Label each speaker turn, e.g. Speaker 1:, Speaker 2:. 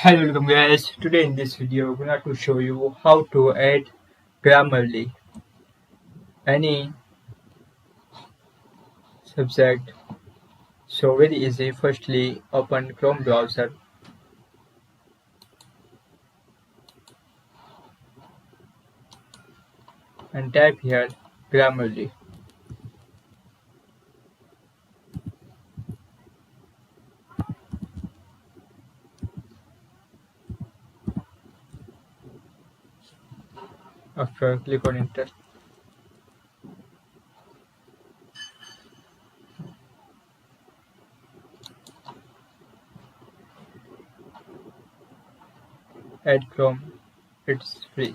Speaker 1: Hello welcome guys, today in this video I'm going to show you how to add Grammarly any subject. So very easy. Firstly open Chrome browser and type here Grammarly. After click on enter. Add Chrome, it's free.